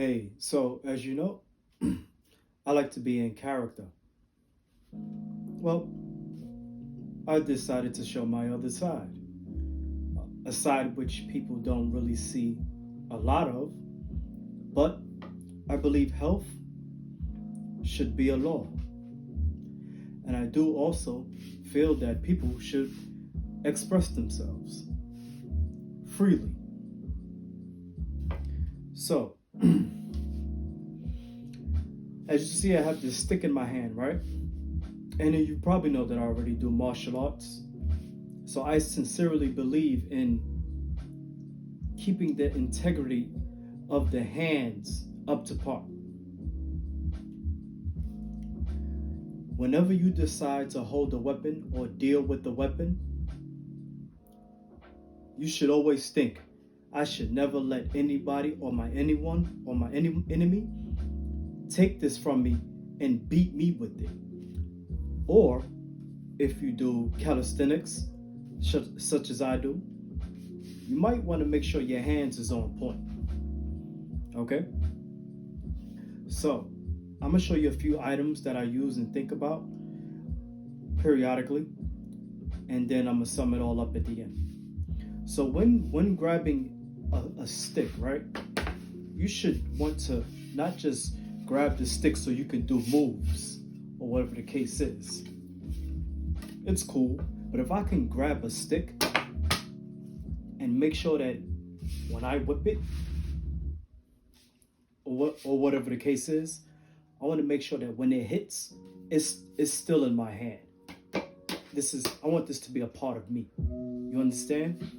Hey, so as you know, I like to be in character. Well, I decided to show my other side, a side which people don't really see a lot of, but I believe health should be a law. And I do also feel that people should express themselves freely. So, as you see, I have this stick in my hand, right? And you probably know that I already do martial arts. So I sincerely believe in keeping the integrity of the hands up to par. Whenever you decide to hold a weapon or deal with the weapon, you should always think, I should never let anybody or my enemy take this from me and beat me with it. Or if you do calisthenics, such as I do, you might want to make sure your hands is on point. Okay? So, I'm going to show you a few items that I use and think about periodically, and then I'm going to sum it all up at the end. So when grabbing a stick, right, you should want to not just grab the stick so you can do moves or whatever the case is. It's cool, but if I can grab a stick and make sure that when I whip it or whatever the case is, I want to make sure that when it hits, it's still in my hand. I want this to be a part of me. You understand?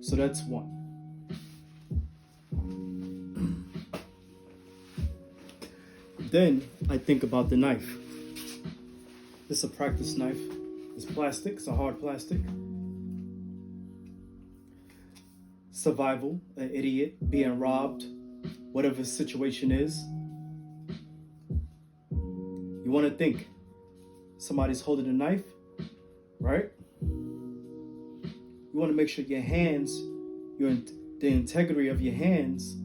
So that's one. Then I think about the knife. This is a practice knife. It's plastic, it's a hard plastic. Survival, an idiot, being robbed, whatever the situation is. You want to think, somebody's holding a knife, right? You want to make sure your hands, the integrity of your hands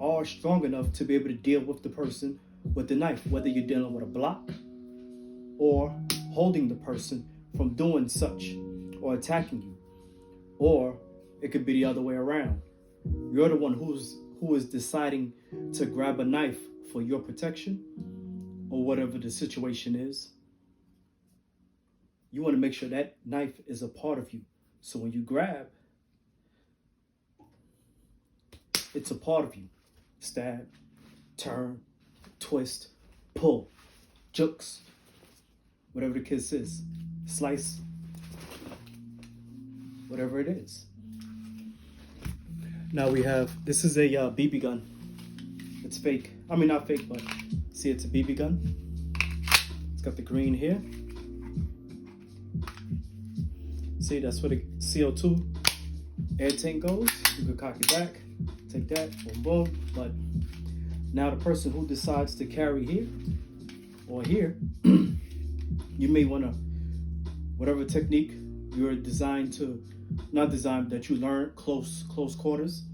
are strong enough to be able to deal with the person with the knife, whether you're dealing with a block or holding the person from doing such or attacking you. Or it could be the other way around. You're the one who is deciding to grab a knife for your protection or whatever the situation is. You want to make sure that knife is a part of you. So when you grab, it's a part of you. Stab, turn, twist, pull, jukes, whatever the case is, slice, whatever it is. Now this is a BB gun. It's fake. I mean, not fake, but see, it's a BB gun. It's got the green here. See, that's where the CO2 air tank goes. You can cock it back, take that, boom, boom. But now the person who decides to carry here or here, you may want to, whatever technique you're that you learn close quarters,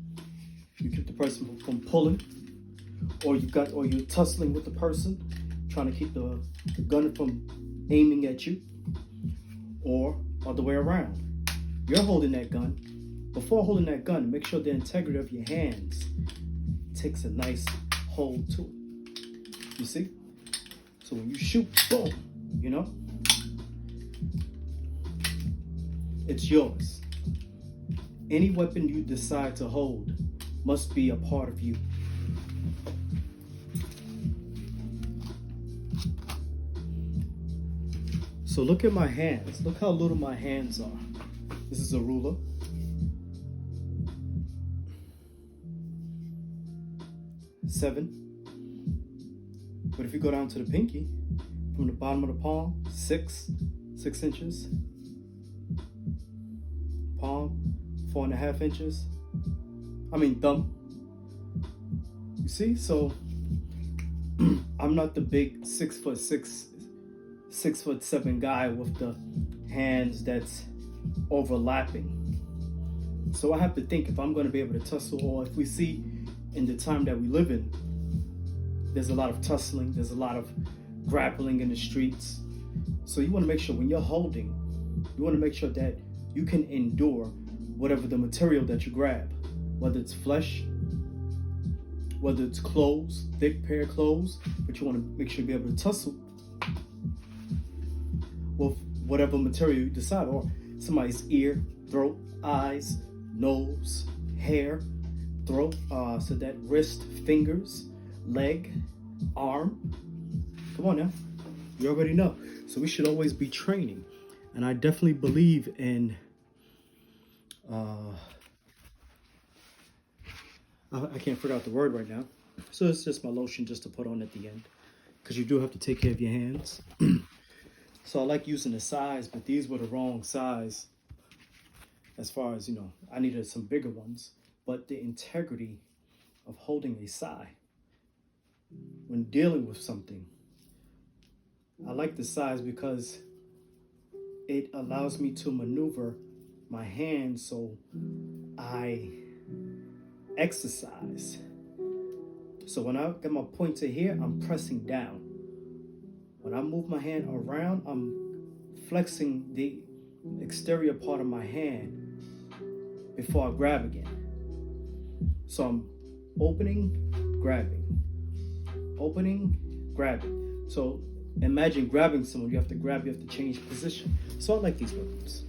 you keep the person from pulling, or you're tussling with the person, trying to keep the gun from aiming at you, or other way around. You're holding that gun. Before holding that gun, make sure the integrity of your hands takes a nice hold to it. You see? So when you shoot, boom, it's yours. Any weapon you decide to hold must be a part of you. So look at my hands. Look how little my hands are. This is a ruler. Seven. But if you go down to the pinky, from the bottom of the palm, 6 inches. Palm, 4.5 inches. Thumb. You see? So I'm not the big 6'6", 6'7" guy with the hands that's overlapping. So I have to think if I'm going to be able to tussle, or if we see in the time that we live in, there's a lot of tussling, there's a lot of grappling in the streets. So you want to make sure when you're holding, you want to make sure that you can endure whatever the material that you grab, whether it's flesh, whether it's clothes, thick pair of clothes, but you want to make sure you be able to tussle with whatever material you decide, or somebody's ear, throat, eyes, nose, hair, throat, so that wrist, fingers, leg, arm. Come on now, you already know. So we should always be training, and I definitely believe in I can't figure out the word right now, so it's just my lotion just to put on at the end, because you do have to take care of your hands. So I like using the size, but these were the wrong size as far as, I needed some bigger ones. But the integrity of holding a sai when dealing with something, I like the size because it allows me to maneuver my hands, so I exercise. So when I get my pointer here, I'm pressing down. When I move my hand around, I'm flexing the exterior part of my hand before I grab again. So I'm opening, grabbing, opening, grabbing. So imagine grabbing someone, you have to change position. So I like these weapons.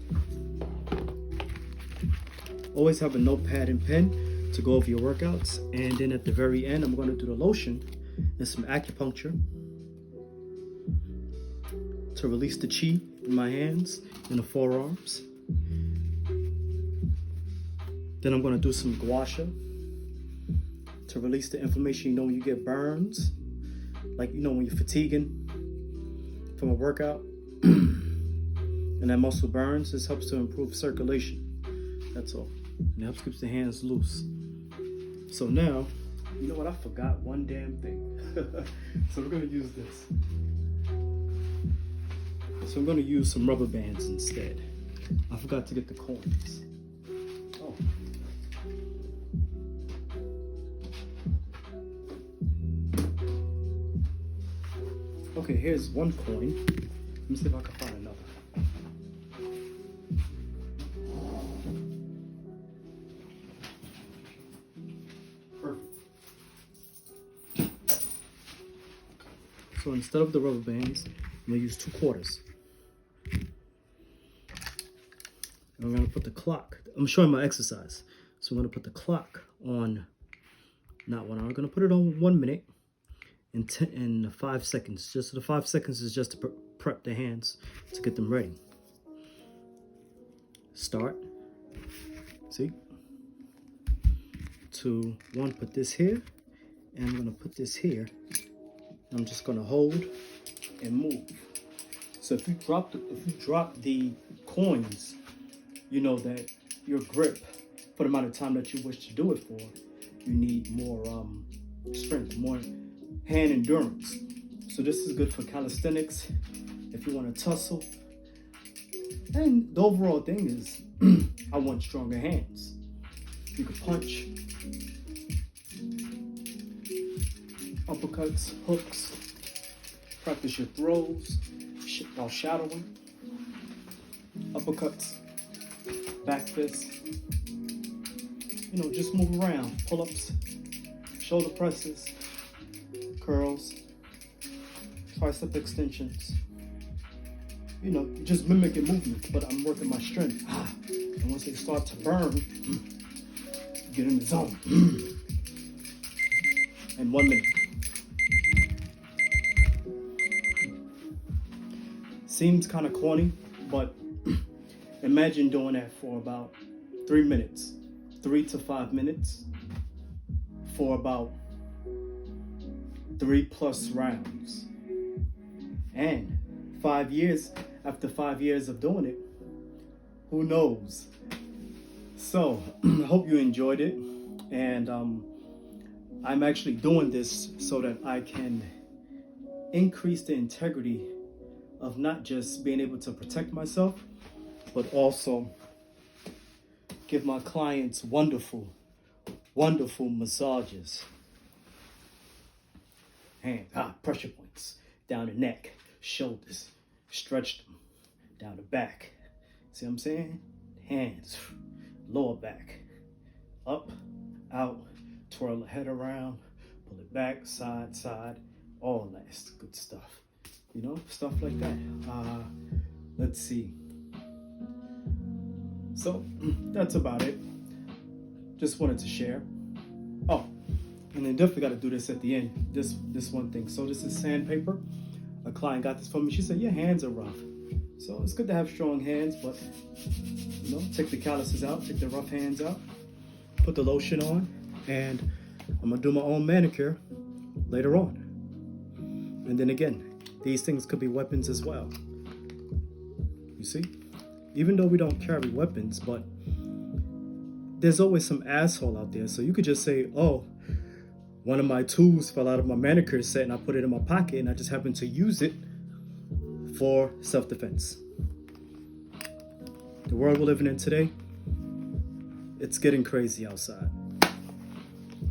Always have a notepad and pen to go over your workouts. And then at the very end, I'm going to do the lotion and some acupuncture to release the chi in my hands and the forearms. Then I'm going to do some gua sha to release the inflammation. When you get burns, like when you're fatiguing from a workout and that muscle burns, this helps to improve circulation. That's all. And it helps keep the hands loose. So now, you know what? I forgot one damn thing. So we're going to use this. So I'm going to use some rubber bands instead. I forgot to get the coins. Oh. Okay, here's one coin. Let me see if I can find another. Perfect. So instead of the rubber bands, I'm going to use 2 quarters. I'm going to put the clock. I'm showing my exercise. So I'm going to put the clock on, not 1 hour. I'm going to put it on 1 minute and 5 seconds. Just the 5 seconds is just to prep the hands to get them ready. Start. See? 2, 1, put this here. And I'm going to put this here. I'm just going to hold and move. So if you drop the coins, you know that your grip, for the amount of time that you wish to do it for, you need more strength, more hand endurance. So this is good for calisthenics, if you want to tussle. And the overall thing is, I want stronger hands. You can punch, uppercuts, hooks, practice your throws while shadowing, uppercuts, back fists, just move around, pull-ups, shoulder presses, curls, tricep extensions, just mimicking movements, but I'm working my strength. And once they start to burn, get in the zone. In 1 minute. Seems kind of corny, but imagine doing that for about 3 minutes, 3 to 5 minutes, for about 3+ rounds. And 5 years, after 5 years of doing it, who knows? So I hope you enjoyed it. And I'm actually doing this so that I can increase the integrity of not just being able to protect myself, but also give my clients wonderful wonderful massages. Hands, pressure points down the neck, shoulders, stretch them down the back. See what I'm saying? Hands, lower back, up, out, twirl the head around, pull it back, side, side, all that good stuff. You know, stuff like that. Let's see. So that's about it. Just wanted to share. Oh, and then definitely got to do this at the end. This one thing. So this is sandpaper. A client got this from me. She said, your hands are rough. So it's good to have strong hands, but you know, take the calluses out, take the rough hands out, put the lotion on, and I'm gonna do my own manicure later on. And then again, these things could be weapons as well. You see? Even though we don't carry weapons, but there's always some asshole out there. So you could just say, oh, one of my tools fell out of my manicure set and I put it in my pocket and I just happened to use it for self-defense. The world we're living in today, it's getting crazy outside.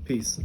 Peace.